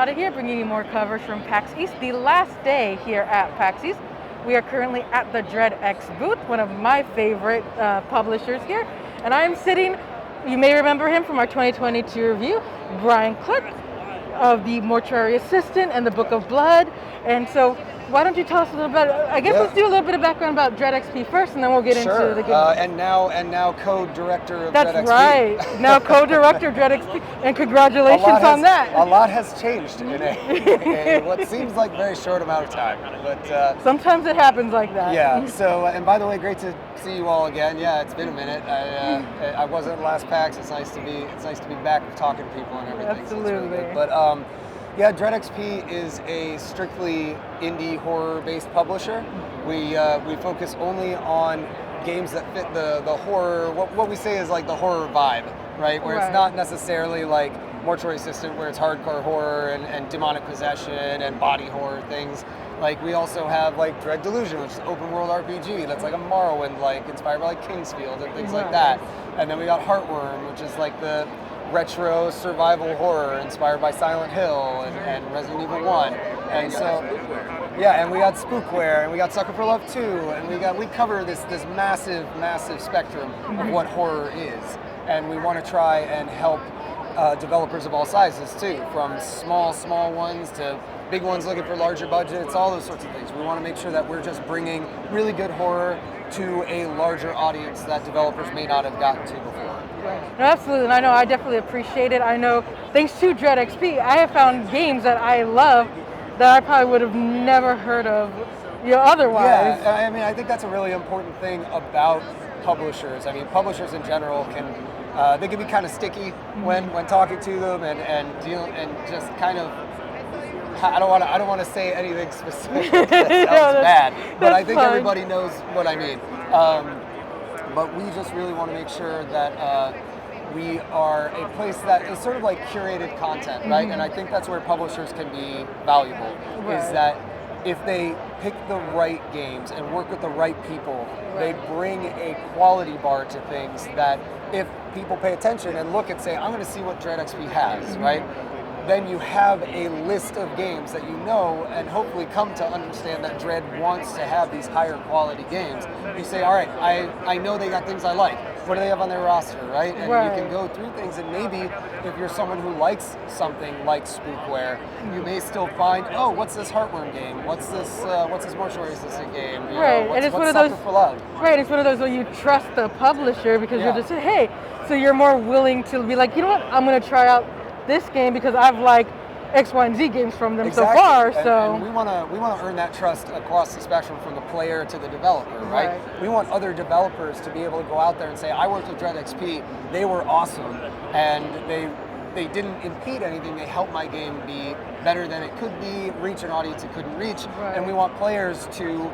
Nada here, bringing you more coverage from PAX East, the last day here at PAX East. We are currently at the DreadX booth, one of my favorite publishers here, and I am sitting, you may remember him from our 2022 review, Brian Clark of the Mortuary Assistant and the Book of Blood. And so why don't you tell us a little bit, I guess let's do a little bit of background about DreadXP first, and then we'll get into the game. And now co-director of DreadXP. That's right, now co-director of DreadXP, and congratulations on that. A lot has changed in what seems like a very short amount of time. But sometimes it happens like that. Yeah, so, and by the way, great to see you all again. Yeah, it's been a minute. I wasn't at the last PAX. It's nice to be back talking to people and everything. Absolutely. So but yeah, DreadXP is a strictly indie horror-based publisher. We focus only on games that fit the horror, what we say is like the horror vibe, right? Where it's not necessarily like Mortuary Assistant, where it's hardcore horror and demonic possession and body horror things. Like we also have like Dread Delusion, which is an open world RPG that's like a Morrowind, like inspired by like Kingsfield and things like that. And then we got Heartworm, which is like the retro survival horror inspired by Silent Hill and Resident Evil 1. And so, yeah, and we got Spookware, and we got Sucker for Love 2, and we cover this massive spectrum of what horror is. And we want to try and help developers of all sizes too, from small ones to big ones looking for larger budgets, all those sorts of things. We want to make sure that we're just bringing really good horror to a larger audience that developers may not have gotten to before. Right. No, absolutely, and I know I definitely appreciate it. I know thanks to DreadXP, I have found games that I love that I probably would have never heard of otherwise. Yeah, I mean, I think that's a really important thing about publishers. I mean, publishers in general they can be kind of sticky when talking to them and just kind of. I don't want to say anything specific. That sounds bad, but I think everybody knows what I mean. But we just really want to make sure that we are a place that is sort of like curated content, right? And I think that's where publishers can be valuable, is that if they pick the right games and work with the right people, they bring a quality bar to things that if people pay attention and look and say, I'm going to see what DreadXP has, right? Then you have a list of games that you know and hopefully come to understand that Dread wants to have these higher quality games. You say, all right, I know they got things I like. What do they have on their roster, right? And you can go through things, and maybe if you're someone who likes something like Spookware, you may still find, oh, what's this Heartworm game? What's this Mortuary Assistant game? You know, and it's one of those. For Love? Right, it's one of those where you trust the publisher because you're just saying, hey, so you're more willing to be like, you know what, I'm going to try out this game because I've liked X, Y, and Z games from them so far. And we want to earn that trust across the spectrum from the player to the developer, right? We want other developers to be able to go out there and say, I worked with DreadXP, they were awesome, and they didn't impede anything. They helped my game be better than it could be, reach an audience it couldn't reach, and we want players to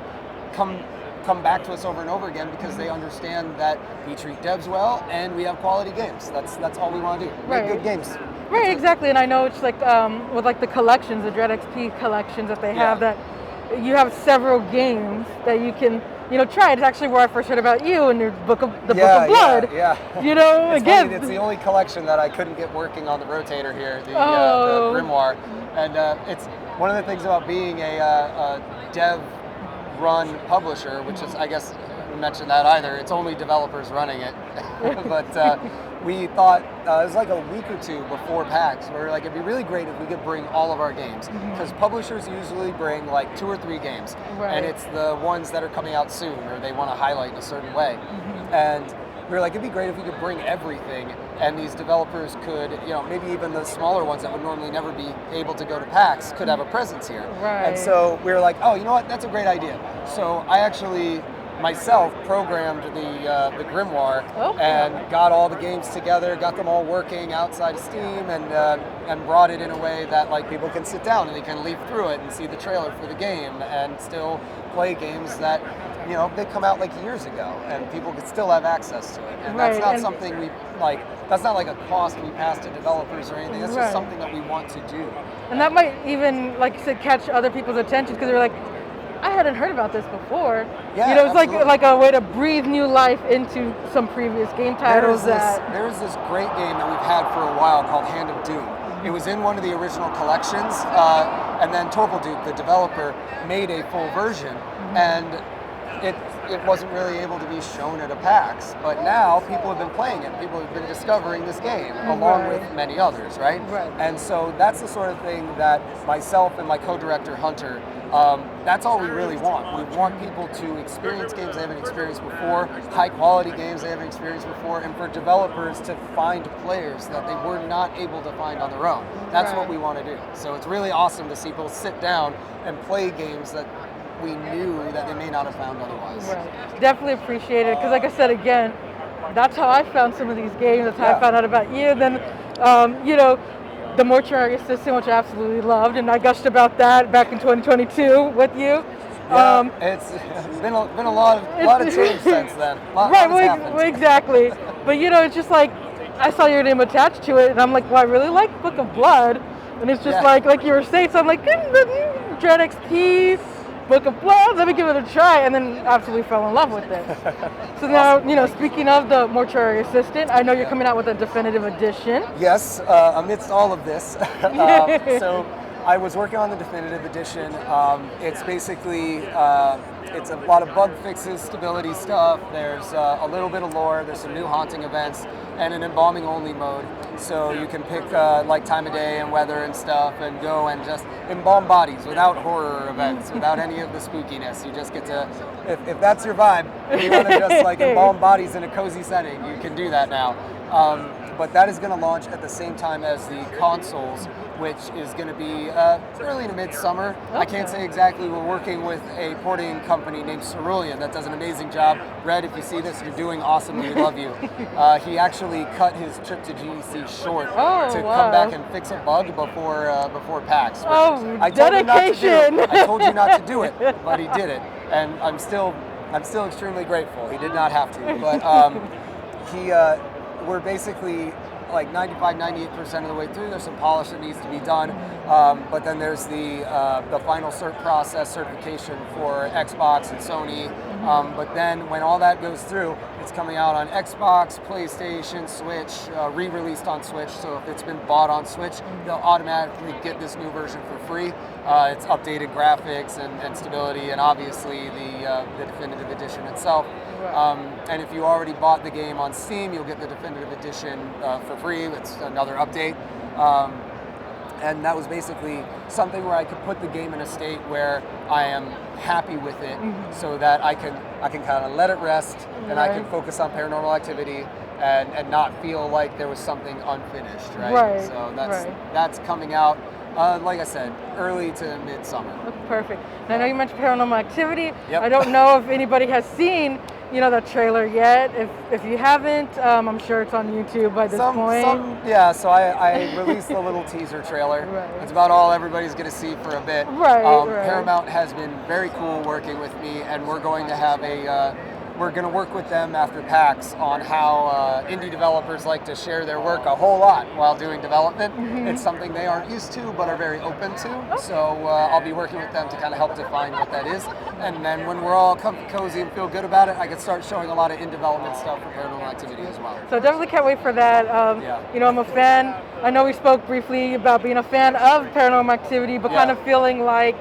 come back to us over and over again because they understand that we treat devs well and we have quality games. That's all we want to do. Make good games. Right, exactly. And I know it's like with like the collections, the DreadXP collections that they have, that you have several games that you can try. It's actually where I first heard about you and your Book of Blood. Yeah. It's funny, it's the only collection that I couldn't get working on the rotator here, the Grimoire. And it's one of the things about being a dev-run publisher, which is, I guess, we mentioned that either. It's only developers running it, but. We thought it was like a week or two before PAX, where we were like, it'd be really great if we could bring all of our games, because publishers usually bring like 2 or 3 games, and it's the ones that are coming out soon or they want to highlight in a certain way. And we were like, it'd be great if we could bring everything, and these developers could, maybe even the smaller ones that would normally never be able to go to PAX could have a presence here. And so we were like, oh, you know what, that's a great idea. So I actually myself programmed the Grimoire and got all the games together, got them all working outside of Steam, and brought it in a way that like people can sit down and they can leaf through it and see the trailer for the game and still play games that they come out like years ago and people could still have access to it. And that's not something we like. That's not like a cost we pass to developers or anything. That's just something that we want to do. And that might even, like you said, catch other people's attention because they're like, I hadn't heard about this before. Yeah, it's like a way to breathe new life into some previous game titles. There's this great game that we've had for a while called Hand of Doom. It was in one of the original collections, and then Torvalduke, the developer, made a full version, and it wasn't really able to be shown at a PAX. But now people have been playing it. People have been discovering this game, along with many others, right? And so that's the sort of thing that myself and my co-director Hunter, that's all we really want. We want people to experience games they haven't experienced before, high quality games they haven't experienced before, and for developers to find players that they were not able to find on their own. That's what we want to do. So it's really awesome to see people sit down and play games that we knew that they may not have found otherwise. Definitely appreciate it, because like I said again, that's how I found some of these games. That's how I found out about you. Then, you know, the Mortuary Assistant, which I absolutely loved, and I gushed about that back in 2022 with you. It's been a lot of change since then. Exactly. But you know, it's just like I saw your name attached to it, and I'm like, well, I really like Book of Blood, and it's just like you were saying. So I'm like, Dread XP, Book of Blood, let me give it a try, and then absolutely fell in love with it. So now, you know, speaking of the Mortuary Assistant, I know you're coming out with a definitive edition. Yes, amidst all of this. So I was working on the definitive edition. It's basically, it's a lot of bug fixes, stability stuff. There's a little bit of lore. There's some new haunting events and an embalming only mode. So you can pick like time of day and weather and stuff and go and just embalm bodies without horror events, without any of the spookiness. You just get to, if that's your vibe, you want to just like embalm bodies in a cozy setting, you can do that now. But that is going to launch at the same time as the consoles, which is going to be early to midsummer. I can't say exactly. We're working with a porting company named Cerulean that does an amazing job. Red, if you see this, you're doing awesome. We love you. He actually cut his trip to GDC short to come back and fix a bug before PAX. I told him not to do. I told you not to do it, but he did it, and I'm still extremely grateful. He did not have to, but we're basically like 95-98% of the way through. There's some polish that needs to be done, but then there's the final cert process certification for Xbox and Sony. But then when all that goes through, it's coming out on Xbox, PlayStation, Switch, re-released on Switch. So if it's been bought on Switch, they'll automatically get this new version for free. It's updated graphics and stability, and obviously the definitive edition itself. And if you already bought the game on Steam, you'll get the definitive edition for free. It's another update. And that was basically something where I could put the game in a state where I am happy with it, so that I can kind of let it rest, and I can focus on Paranormal Activity and not feel like there was something unfinished, right? So that's coming out, like I said, early to midsummer. Perfect. And I know you mentioned Paranormal Activity. I don't know if anybody has seen, you know, the trailer yet. If you haven't, I'm sure it's on YouTube by this point. So I released a little teaser trailer. It's about all everybody's going to see for a bit. Paramount has been very cool working with me, and we're going to have we're going to work with them after PAX on how indie developers like to share their work a whole lot while doing development. It's something they aren't used to but are very open to. So I'll be working with them to kind of help define what that is. And then when we're all cozy and feel good about it, I can start showing a lot of in-development stuff for Paranormal Activity as well. So definitely can't wait for that. You know, I'm a fan. I know we spoke briefly about being a fan of Paranormal Activity, but kind of feeling like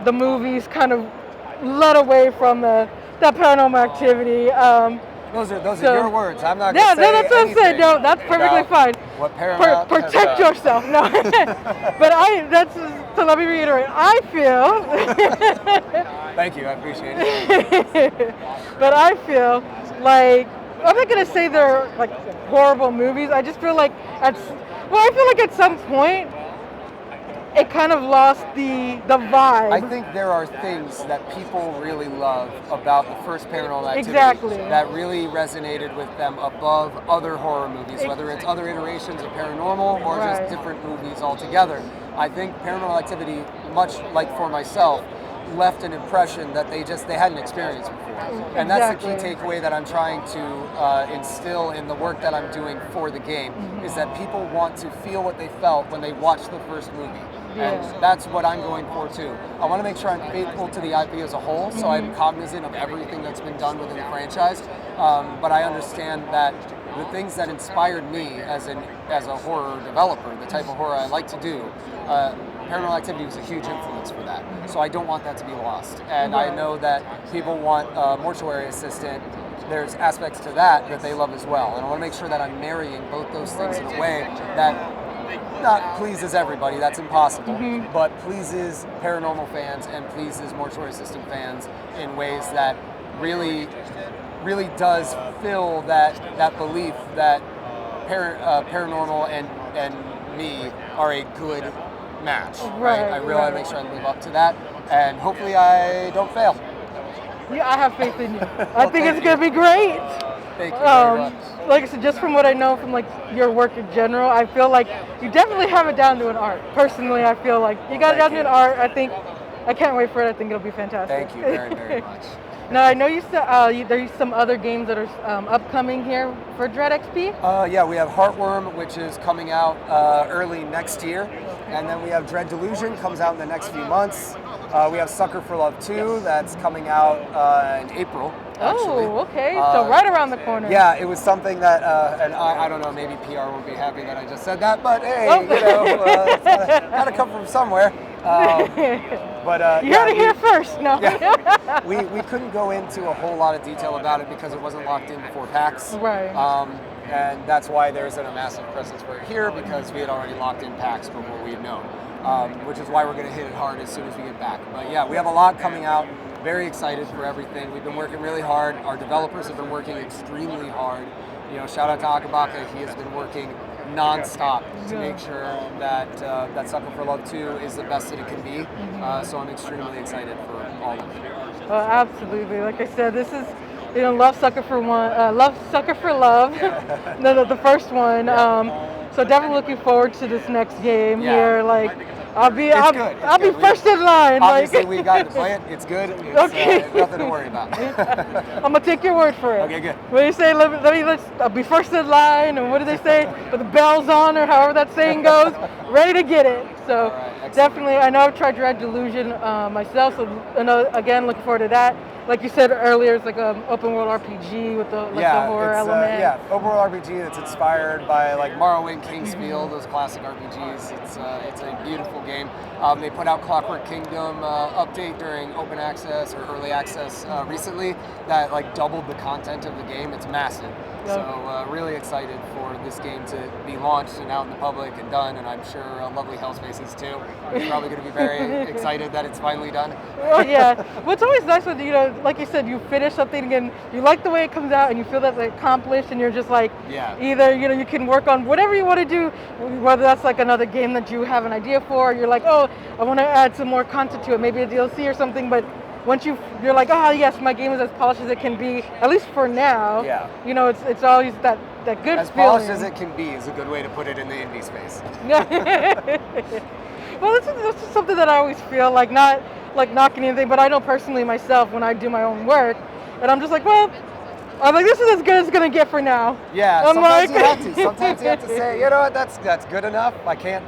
the movies kind of led away from that Paranormal Activity. Those are your words. I'm not going to say that's what I'm saying. No, that's perfectly fine. What Paramount protect yourself. No, but so let me reiterate. I feel. Thank you. I appreciate it. But I feel like I'm not going to say they're like horrible movies. I just feel like I feel like at some point it kind of lost the vibe. I think there are things that people really love about the first Paranormal Activity that really resonated with them above other horror movies, whether it's other iterations of Paranormal or just different movies altogether. I think Paranormal Activity, much like for myself, left an impression that they hadn't experienced before. And that's the key takeaway that I'm trying to instill in the work that I'm doing for the game, is that people want to feel what they felt when they watched the first movie. And that's what I'm going for too. I want to make sure I'm faithful to the IP as a whole, so I'm cognizant of everything that's been done within the franchise. But I understand that the things that inspired me as a horror developer, the type of horror I like to do. Paranormal Activity was a huge influence for that, so I don't want that to be lost. And I know that people want a mortuary assistant. There's aspects to that they love as well, and I want to make sure that I'm marrying both those things in a way that not pleases everybody, that's impossible, but pleases paranormal fans and pleases mortuary assistant fans in ways that really does fill that belief that paranormal and me are a good match. Right. I really want to make sure I live up to that, and hopefully I don't fail. Yeah, I have faith in you. I think it's going to be great. Thank you very much. Like I said, just from what I know from like your work in general, I feel like you definitely have it down to an art. Personally, I feel like you got it down to an art. I can't wait for it. I think it'll be fantastic. Thank you very, very much. Now, I know you said there's some other games that are upcoming here for Dread XP. Yeah, we have Heartworm, which is coming out early next year. And then we have Dread Delusion, comes out in the next few months. We have Sucker for Love 2, that's coming out in April, actually. Oh, okay. So right around the corner. Yeah, it was something that, and I don't know, maybe PR won't be happy that I just said that, but hey, it's gotta come from somewhere. But you heard it here first. No. Yeah, we couldn't go into a whole lot of detail about it because it wasn't locked in before PAX. Right. And that's why there isn't a massive presence for it here, because we had already locked in PAX before we had known. Which is why we're going to hit it hard as soon as we get back. But yeah, we have a lot coming out. Very excited for everything. We've been working really hard. Our developers have been working extremely hard. You know, shout out to Akabaka. He has been working non-stop to make sure that that Sucker for Love 2 is the best that it can be. So I'm extremely excited for all of it. Absolutely. Like I said, this is, you know, Love Sucker for Love, the first one. So definitely looking forward to this next game here. Like, I'll be first in line. Obviously, we got to play it. It's good. It's, okay. Nothing to worry about. I'm gonna take your word for it. Okay, good. What do you say? I'll be first in line, and what do they say? With the bells on, or however that saying goes, ready to get it. So definitely, I know I've tried Dread Delusion myself. So again, looking forward to that. Like you said earlier, it's like an open world RPG with the horror element. Yeah, open world RPG that's inspired by like Morrowind, Kingsfield, those classic RPGs. It's a beautiful game. They put out Clockwork Kingdom update during open access or early access recently that like doubled the content of the game. It's massive. So really excited for this game to be launched and out in the public and done, and I'm sure lovely Hellspace is too. He's probably going to be very excited that it's finally done. Well, yeah. Well, it's always nice when, you know, like you said, you finish something and you like the way it comes out and you feel that it's accomplished, and you're just like, either, you know, you can work on whatever you want to do, whether that's like another game that you have an idea for, or you're like, oh, I want to add some more content to it, maybe a DLC or something, but once you're like, oh yes, my game is as polished as it can be, at least for now. Yeah. You know, it's always that good as feeling. Polished as it can be is a good way to put it in the indie space. Well, this is something that I always feel like, not like knocking anything, but I know personally myself when I do my own work, and I'm just like, well, I'm like, this is as good as it's gonna get for now. Yeah, sometimes you have to. Sometimes you have to say, you know what, that's good enough. I can't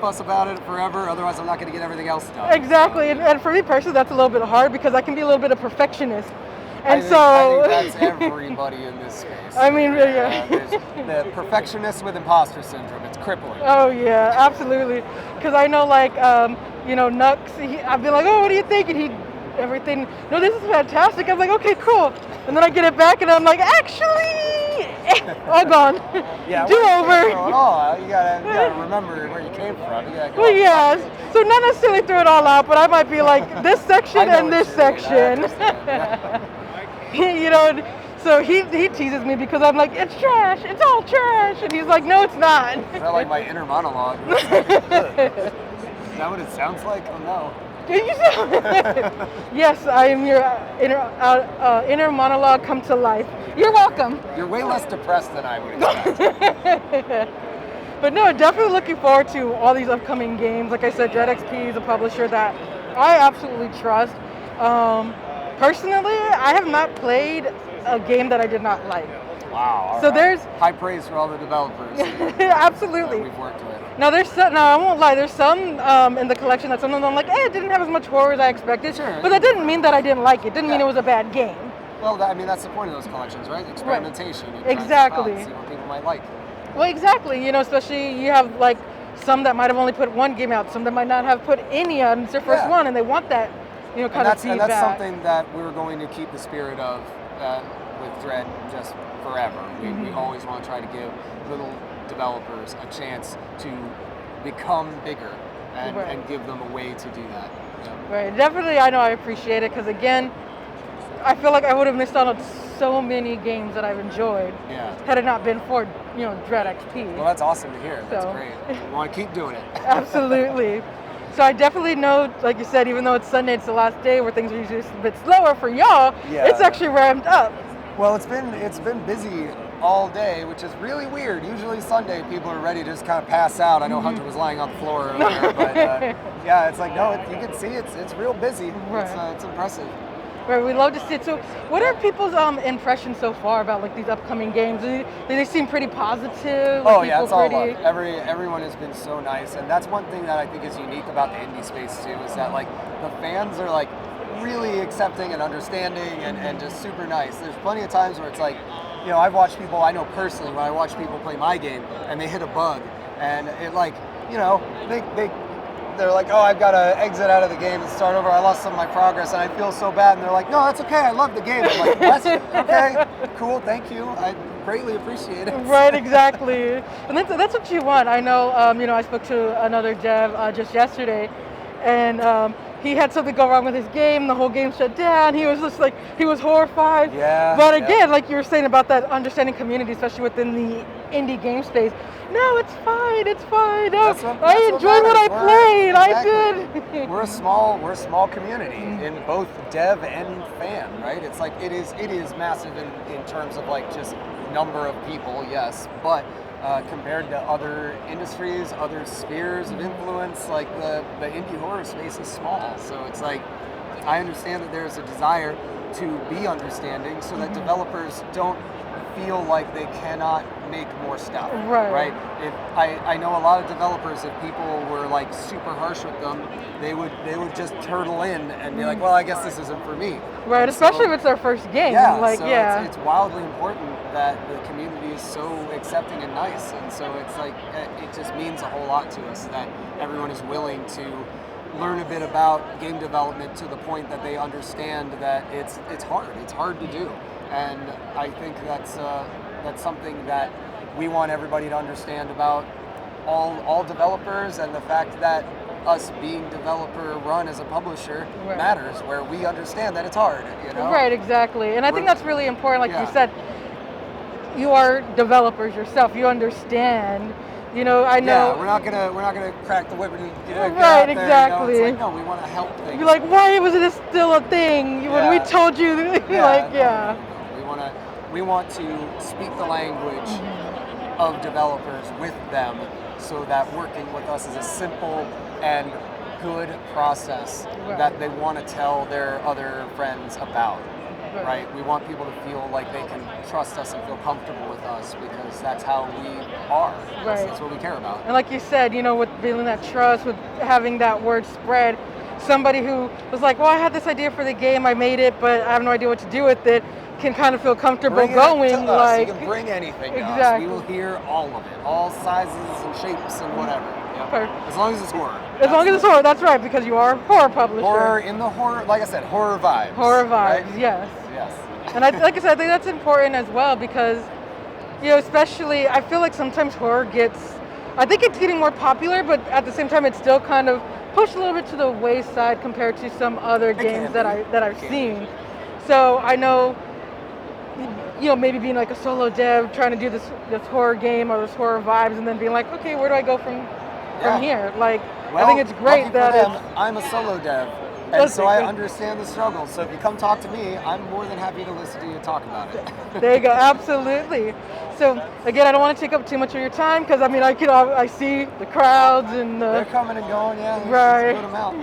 fuss about it forever, otherwise I'm not gonna get everything else done. Exactly, and for me personally, that's a little bit hard because I can be a little bit of perfectionist. And I think that's everybody in this space. I mean, yeah. The perfectionist with imposter syndrome, it's crippling. Oh yeah, absolutely. Because I know, like, you know, Nux, I've been like, oh, what do you think? And everything, no, this is fantastic. I'm like, okay, cool. And then I get it back and I'm like, actually, all gone. Yeah, do over. You gotta remember where you came from. You gotta go well, yeah, so not necessarily throw it all out, but I might be like, this section and this section. You know, so he teases me because I'm like, it's trash, it's all trash. And he's like, no, it's not. Is that like my inner monologue? Is that what it sounds like? Oh no. Yes, I am your inner monologue come to life. You're welcome. You're way less depressed than I would expect. But no, definitely looking forward to all these upcoming games. Like I said, Dread XP is a publisher that I absolutely trust. Personally, I have not played a game that I did not like. Wow. So there's high praise for all the developers. Absolutely. That we've worked with. Now I won't lie. There's some in the collection that some of them I'm like, it didn't have as much horror as I expected. Sure. But that didn't mean that I didn't like it. Didn't mean it was a bad game. Well, I mean, that's the point of those collections, right? Experimentation. You try Exactly. stuff out, see what people might like. Well, exactly. Especially you have like some that might have only put one game out, some that might not have put any out, and it's their first Yeah. one, and they want that, kind of feedback. And that's something that we're going to keep the spirit of with Dread just forever. We always want to try to give little developers a chance to become bigger and give them a way to do that. Yeah. Right. Definitely, I know I appreciate it because again, I feel like I would have missed out on so many games that I've enjoyed had it not been for Dread XP. Well, that's awesome to hear. That's So. great. We want to keep doing it. Absolutely. So I definitely know, like you said, even though it's Sunday, it's the last day where things are usually a bit slower for y'all. Yeah, it's actually ramped up. Well, it's been busy all day, which is really weird. Usually Sunday people are ready to just kind of pass out. I know Hunter was lying on the floor earlier, but yeah, it's like no, you can see it's real busy. Right. It's impressive. Right, we love to see it. So, what are people's impressions so far about like these upcoming games? Do they seem pretty positive? Oh yeah, it's all love. Everyone has been so nice, and that's one thing that I think is unique about the indie space too. Is that like the fans are like really accepting and understanding and just super nice. There's plenty of times where it's like, I've watched people I know personally when I watch people play my game and they hit a bug, and it like, they're like, oh, I've got to exit out of the game and start over. I lost some of my progress, and I feel so bad. And they're like, no, that's okay. I love the game. I'm like, what? Okay, cool, thank you. I greatly appreciate it. Right, exactly. And that's what you want. I know, I spoke to another dev just yesterday, and he had something go wrong with his game. The whole game shut down. He was just like, he was horrified. Yeah. But again, like you were saying about that understanding community, especially within the indie game space. No, it's fine. It's fine. No, I enjoyed what I played. Exactly. I did. We're a small community in both dev and fan, right? It's like it is massive in terms of like just number of people, yes, but compared to other industries, other spheres of influence, like the indie horror space is small. So it's like I understand that there's a desire to be understanding, so that developers don't feel like they cannot make more stuff. Right. If I know a lot of developers, if people were like super harsh with them, they would just turtle in and be like, well, I guess this isn't for me. Right, and especially if it's their first game. Yeah, like, so yeah. It's wildly important that the community is so accepting and nice, and so it's like it just means a whole lot to us that everyone is willing to learn a bit about game development to the point that they understand that it's hard to do. And I think that's something that we want everybody to understand about all developers, and the fact that us being developer run as a publisher matters, where we understand that it's hard. Right, exactly. And I think that's really important. Like you said, you are developers yourself. You understand. I know. Yeah, we're not gonna crack the whip and get right, out there, exactly. It's like, no, we want to help things. You're like, why was this still a thing when we told you? We want to speak the language of developers with them, so that working with us is a simple and good process that they want to tell their other friends about. Right? We want people to feel like they can trust us and feel comfortable with us, because that's how we are. That's what we care about. And like you said, with building that trust, with having that word spread, somebody who was like, well, I had this idea for the game, I made it, but I have no idea what to do with it, can kind of feel comfortable going. You can bring anything to us. We will hear all of it, all sizes and shapes and whatever. As long as it's horror. As long as it's horror, that's right, because you are a horror publisher. Horror in the horror, like I said, horror vibes. Horror vibes, right? yes. Yes. And like I said, I think that's important as well, because, especially, I feel like sometimes horror I think it's getting more popular, but at the same time, it's still kind of pushed a little bit to the wayside compared to some other games that I've seen. So I know, maybe being like a solo dev, trying to do this horror game or this horror vibes, and then being like, okay, where do I go from here? Like, I think it's great that I'm a solo dev, and so I understand the struggle. So if you come talk to me, I'm more than happy to listen to you talk about it. There you go, absolutely. So again, I don't want to take up too much of your time, because I see the crowds and they're coming and going, right. Put them out.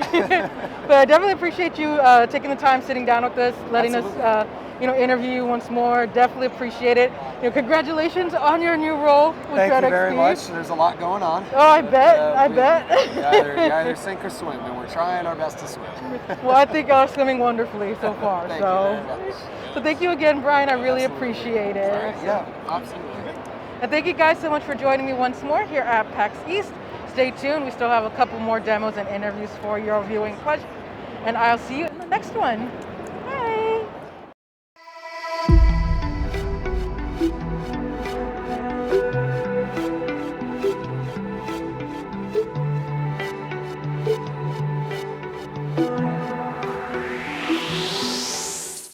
But I definitely appreciate you taking the time, sitting down with us, letting us interview you once more. Definitely appreciate it. Congratulations on your new role with Thank Dread you very XP. much. There's a lot going on. Oh, I bet. You either sink or swim, and we're trying our best to swim. Well, I think y'all are swimming wonderfully so far. Thank you very much. So thank you again, Brian. I really Absolutely. appreciate it. All right, yeah, absolutely. And thank you guys so much for joining me once more here at PAX East. Stay tuned. We still have a couple more demos and interviews for your viewing pleasure. And I'll see you in the next one.